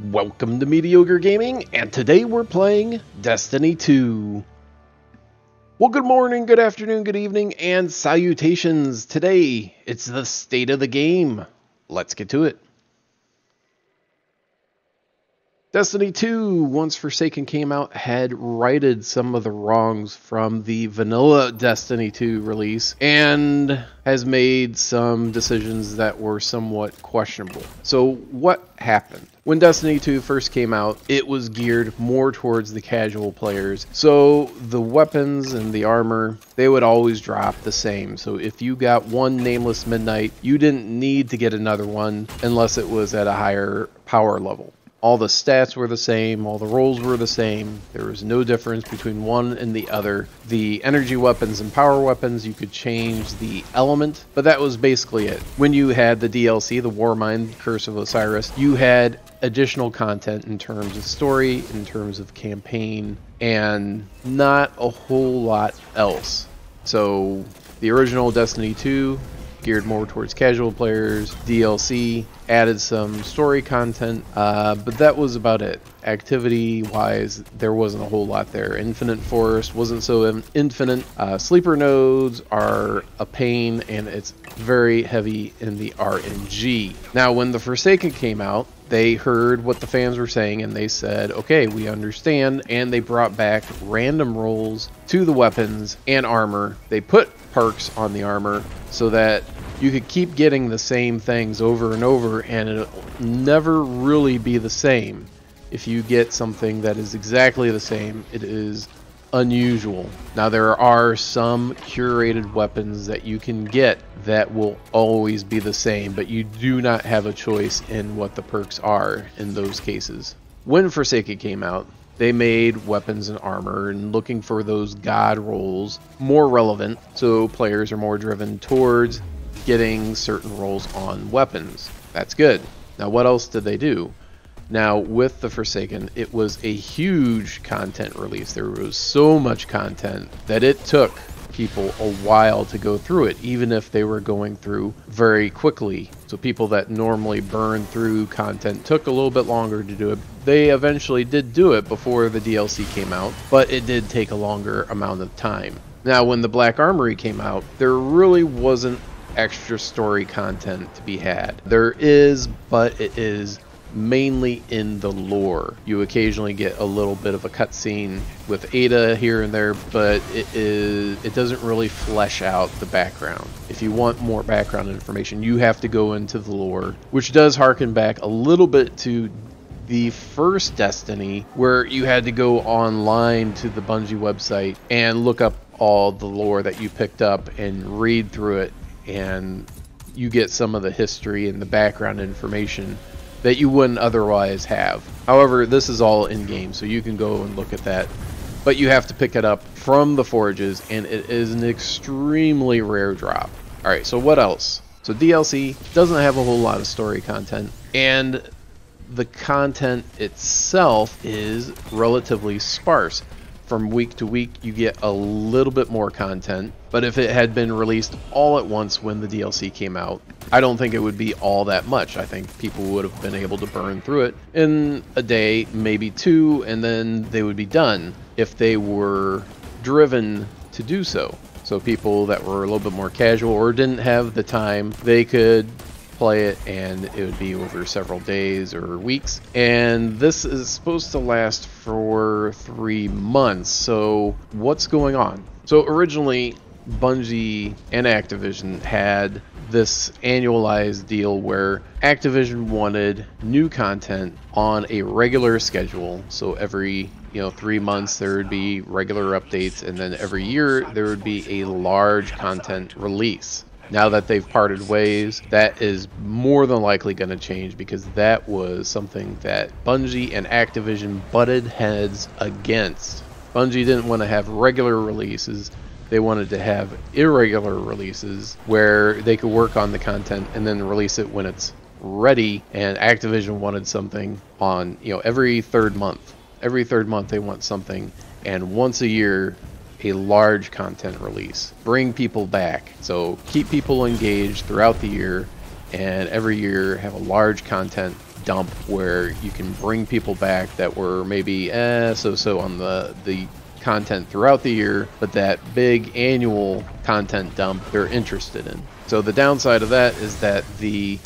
Welcome to Mediocre Gaming, and today we're playing Destiny 2. Well, good morning, good afternoon, good evening, and salutations. Today, it's the state of the game. Let's get to it. Destiny 2, once Forsaken came out, had righted some of the wrongs from the vanilla Destiny 2 release and has made some decisions that were somewhat questionable. So what happened? When Destiny 2 first came out, it was geared more towards the casual players. So the weapons and the armor, they would always drop the same. So if you got one Nameless Midnight, you didn't need to get another one unless it was at a higher power level. All the stats were the same, all the rolls were the same, there was no difference between one and the other. The energy weapons and power weapons, you could change the element, but that was basically it. When you had the DLC, the Warmind Curse of Osiris, you had additional content in terms of story, in terms of campaign, and not a whole lot else. So the original Destiny 2 geared more towards casual players. DLC added some story content, but that was about it. Activity wise, there wasn't a whole lot there. Infinite Forest wasn't so infinite. Sleeper nodes are a pain, and it's very heavy in the RNG. Now when the Forsaken came out, they heard what the fans were saying and they said, okay, we understand, and they brought back random rolls to the weapons and armor. They put perks on the armor so that you could keep getting the same things over and over, and it'll never really be the same. If you get something that is exactly the same, it is unusual. Now there are some curated weapons that you can get that will always be the same, but you do not have a choice in what the perks are in those cases. When Forsaken came out, they made weapons and armor and looking for those god rolls more relevant, so players are more driven towards getting certain rolls on weapons. That's good. Now what else did they do? Now with the Forsaken, it was a huge content release. There was so much content that it took people a while to go through it, even if they were going through very quickly. So people that normally burn through content took a little bit longer to do it. They eventually did do it before the DLC came out, but it did take a longer amount of time. Now when the Black Armory came out, there really wasn't extra story content to be had. There is, but it is mainly in the lore. You occasionally get a little bit of a cutscene with Ada here and there, but it doesn't really flesh out the background. If you want more background information, you have to go into the lore, which does harken back a little bit to the first Destiny, where you had to go online to the Bungie website and look up all the lore that you picked up and read through it, and you get some of the history and the background information that you wouldn't otherwise have. However, this is all in-game, so you can go and look at that. But you have to pick it up from the forages, and it is an extremely rare drop. Alright, so what else? So DLC doesn't have a whole lot of story content, and the content itself is relatively sparse. From week to week, you get a little bit more content, but if it had been released all at once when the DLC came out, I don't think it would be all that much. I think people would have been able to burn through it in a day, maybe two, and then they would be done if they were driven to do so. So people that were a little bit more casual or didn't have the time, they could play it and it would be over several days or weeks. And this is supposed to last for 3 months. So what's going on? So originally Bungie and Activision had this annualized deal where Activision wanted new content on a regular schedule. So every 3 months there would be regular updates, and then every year there would be a large content release. Now that they've parted ways, that is more than likely going to change, because that was something that Bungie and Activision butted heads against. Bungie didn't want to have regular releases. They wanted to have irregular releases where they could work on the content and then release it when it's ready. And Activision wanted something on, every third month. Every third month they want something, and once a year a large content release. Bring people back. So keep people engaged throughout the year, and every year have a large content dump where you can bring people back that were maybe so-so on the content throughout the year, but that big annual content dump they're interested in. So the downside of that is that the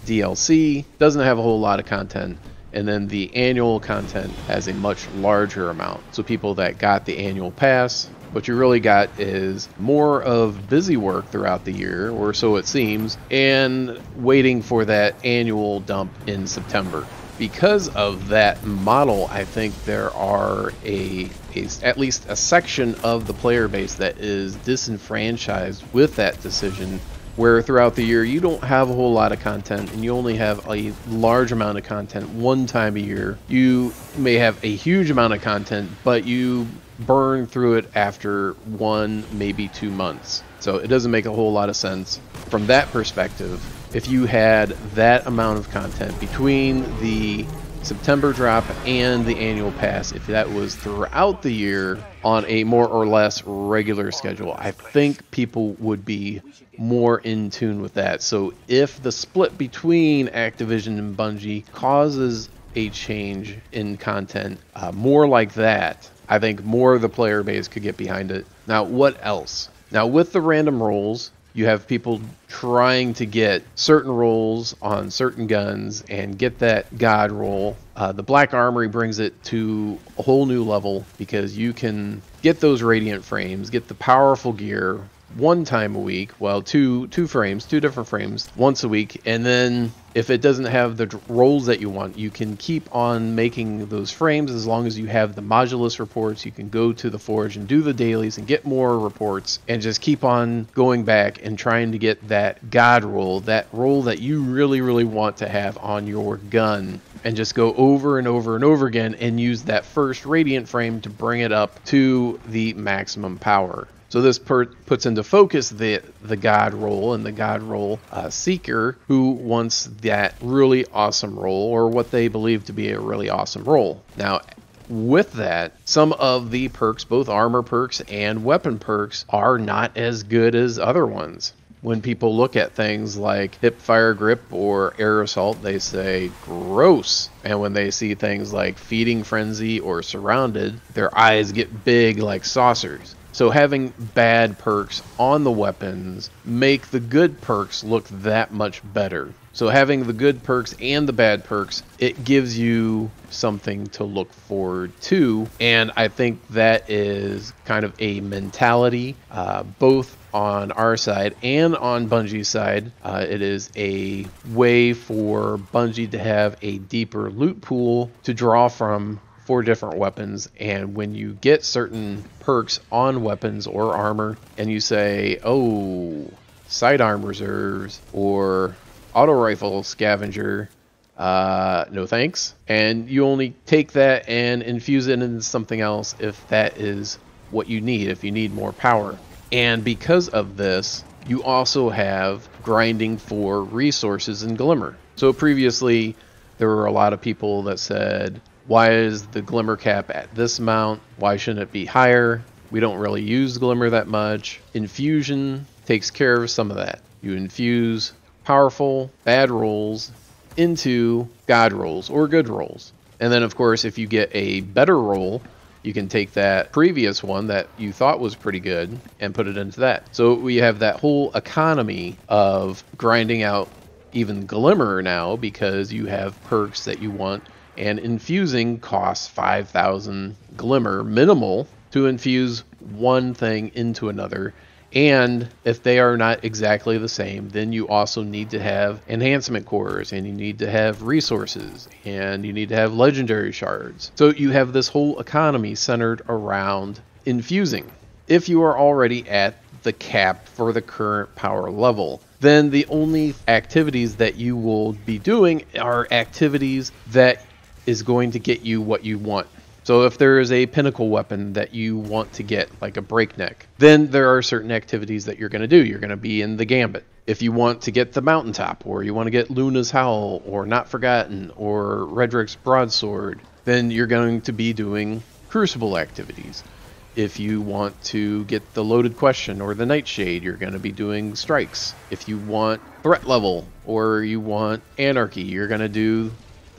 DLC doesn't have a whole lot of content, and then the annual content has a much larger amount. So people that got the annual pass, what you really got is more of busy work throughout the year, or so it seems, and waiting for that annual dump in September. Because of that model, I think there are at least a section of the player base that is disenfranchised with that decision, where throughout the year you don't have a whole lot of content and you only have a large amount of content one time a year. You may have a huge amount of content, but you burn through it after 1, maybe 2 months. So it doesn't make a whole lot of sense from that perspective. If you had that amount of content between the September drop and the annual pass, if that was throughout the year on a more or less regular schedule, I think people would be more in tune with that. So if the split between Activision and Bungie causes a change in content, more like that, I think more of the player base could get behind it. Now, what else? Now, with the random rolls, you have people trying to get certain rolls on certain guns and get that god roll. The Black Armory brings it to a whole new level because you can get those radiant frames, get the powerful gear one time a week, well, two different frames once a week, and then if it doesn't have the rolls that you want, you can keep on making those frames as long as you have the modulus reports. You can go to the forge and do the dailies and get more reports and just keep on going back and trying to get that god roll, that roll that you really, really want to have on your gun, and just go over and over and over again and use that first radiant frame to bring it up to the maximum power. So this puts into focus the god roll and the god roll seeker who wants that really awesome roll, or what they believe to be a really awesome roll. Now, with that, some of the perks, both armor perks and weapon perks, are not as good as other ones. When people look at things like hip fire grip or air assault, they say gross. And when they see things like feeding frenzy or surrounded, their eyes get big like saucers. So having bad perks on the weapons make the good perks look that much better. So having the good perks and the bad perks, it gives you something to look forward to. And I think that is kind of a mentality, both on our side and on Bungie's side. It is a way for Bungie to have a deeper loot pool to draw from for different weapons, and when you get certain perks on weapons or armor and you say, oh, sidearm reserves or auto rifle scavenger, no thanks, and you only take that and infuse it into something else if that is what you need, if you need more power. And because of this, you also have grinding for resources in Glimmer. So previously there were a lot of people that said, why is the Glimmer cap at this amount? Why shouldn't it be higher? We don't really use Glimmer that much. Infusion takes care of some of that. You infuse powerful bad rolls into god rolls or good rolls. And then, of course, if you get a better roll, you can take that previous one that you thought was pretty good and put it into that. So we have that whole economy of grinding out even Glimmer now because you have perks that you want. And infusing costs 5,000 Glimmer minimal to infuse one thing into another. And if they are not exactly the same, then you also need to have enhancement cores, and you need to have resources, and you need to have legendary shards. So you have this whole economy centered around infusing. If you are already at the cap for the current power level, then the only activities that you will be doing are activities that is going to get you what you want. So if there is a pinnacle weapon that you want to get, like a breakneck, then there are certain activities that you're going to do. You're going to be in the gambit. If you want to get the mountaintop, or you want to get Luna's Howl, or Not Forgotten, or Redrick's Broadsword, then you're going to be doing crucible activities. If you want to get the Loaded Question or the Nightshade, you're going to be doing strikes. If you want threat level or you want anarchy, you're going to do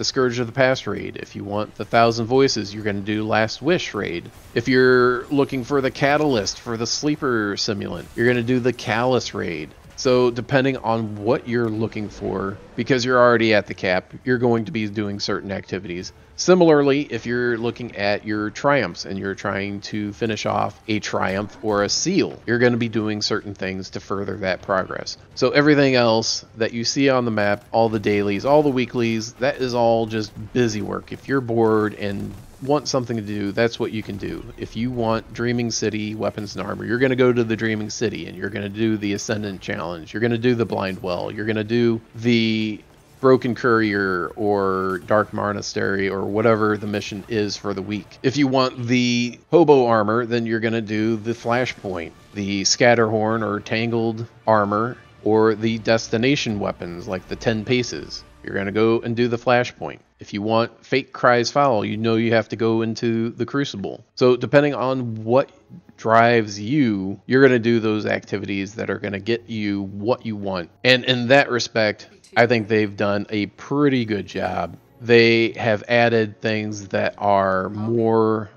the Scourge of the Past raid. If you want the Thousand Voices, you're going to do Last Wish raid. If you're looking for the Catalyst for the Sleeper Simulant, you're going to do the Callus raid. So depending on what you're looking for, because you're already at the cap, you're going to be doing certain activities. Similarly, if you're looking at your triumphs and you're trying to finish off a triumph or a seal, you're going to be doing certain things to further that progress. So everything else that you see on the map, all the dailies, all the weeklies, that is all just busy work. If you're bored and want something to do, that's what you can do. If you want Dreaming City weapons and armor, you're going to go to the Dreaming City and you're going to do the Ascendant Challenge. You're going to do the Blind Well. You're going to do the Broken Courier or Dark Monastery or whatever the mission is for the week. If you want the Hobo armor, then you're going to do the Flashpoint, the Scatterhorn or Tangled armor, or the destination weapons like the 10 paces. You're going to go and do the Flashpoint. If you want Fate Cries Foul, you know you have to go into the Crucible. So depending on what drives you, you're going to do those activities that are going to get you what you want. And in that respect, I think they've done a pretty good job. They have added things that are more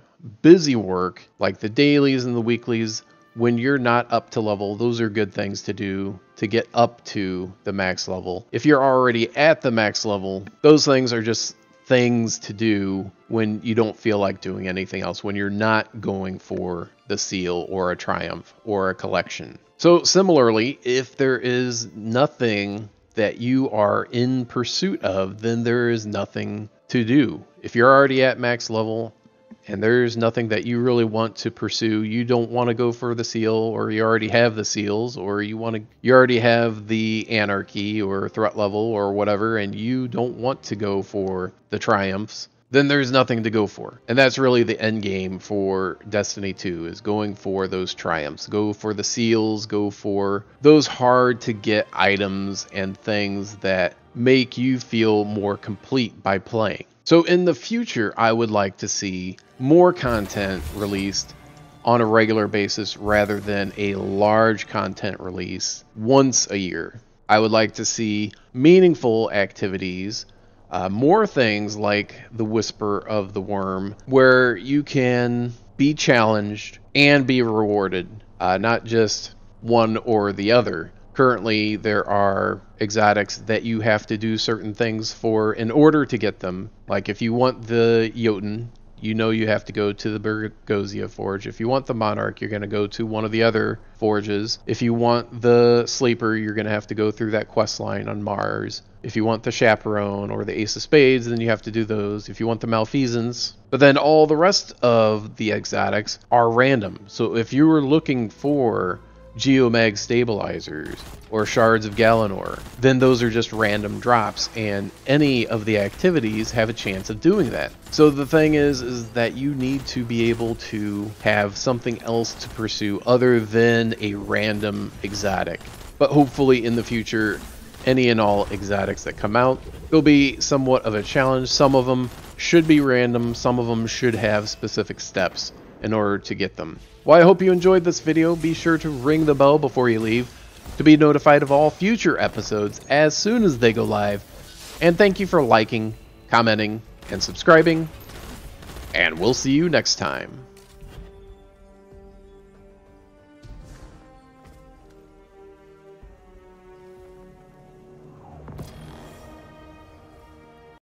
busy work, like the dailies and the weeklies. When you're not up to level, those are good things to do to get up to the max level. If you're already at the max level, those things are just things to do when you don't feel like doing anything else, when you're not going for the seal or a triumph or a collection. So similarly, if there is nothing that you are in pursuit of, then there is nothing to do. If you're already at max level, and there's nothing that you really want to pursue, you don't want to go for the seal, or you already have the seals, or you already have the anarchy or threat level or whatever, and you don't want to go for the triumphs, then there's nothing to go for. And that's really the end game for Destiny 2, is going for those triumphs. Go for the seals, go for those hard to get items and things that make you feel more complete by playing. So in the future, I would like to see more content released on a regular basis rather than a large content release once a year. I would like to see meaningful activities, more things like the Whisper of the Worm, where you can be challenged and be rewarded, not just one or the other. Currently, there are exotics that you have to do certain things for in order to get them. Like if you want the Jotun, you know you have to go to the Burgozia Forge. If you want the Monarch, you're going to go to one of the other forges. If you want the Sleeper, you're going to have to go through that quest line on Mars. If you want the Chaperone or the Ace of Spades, then you have to do those. If you want the Malfeasance. But then all the rest of the exotics are random. So if you were looking for Geomag Stabilizers or Shards of Galanor, then those are just random drops, and any of the activities have a chance of doing that. So the thing is that you need to be able to have something else to pursue other than a random exotic. But hopefully in the future, any and all exotics that come out will be somewhat of a challenge. Some of them should be random, some of them should have specific steps in order to get them. Well, I hope you enjoyed this video. Be sure to ring the bell before you leave to be notified of all future episodes as soon as they go live. And thank you for liking, commenting, and subscribing. And we'll see you next time.